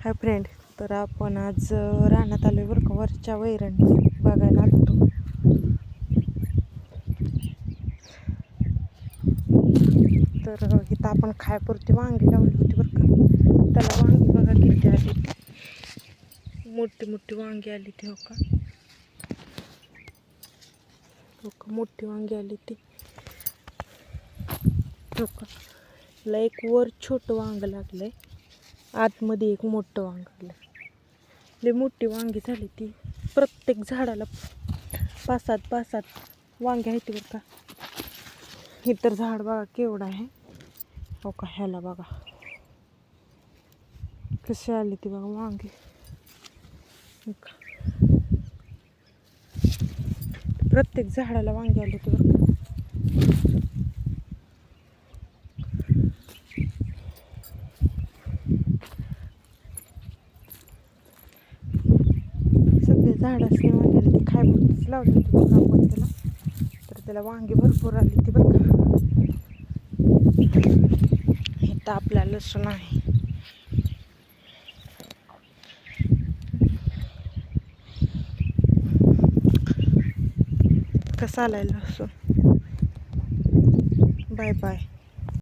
Hi friend, तर आपण आज रानात आलो बरं का. वरच्या वैरण बघायला आलतो. तर इथं आपण खायपुरती वांगी लावली होती बरं का. त्याला वांगी बघा किती आली, मोठी मोठी वांगी आली ती. हो का, हो का, मोठी वांगी आली ती. हो का, ला एक वर छोटं वांग लागलंय, आतमध्ये एक मोठं वांग आलं. लई मोठी वांगी झाली ती. प्रत्येक झाडाला 5-7 वांगे आहेत बरं का. हे तर झाड बघा केवढं आहे. हो का, ह्याला बघा कशी आली ती बघा वांगी. हो का, प्रत्येक झाडाला वांगे आले ते बरं का. सगळे झाडासनी वांगे आली ती. खायपुरतीच लावली होती बघा आपण त्याला. तर त्याला वांगी भरपूर आली ती बरं का. इथं आपल्या लसूण आहे. कसा आलाय लसूण. Bye bye.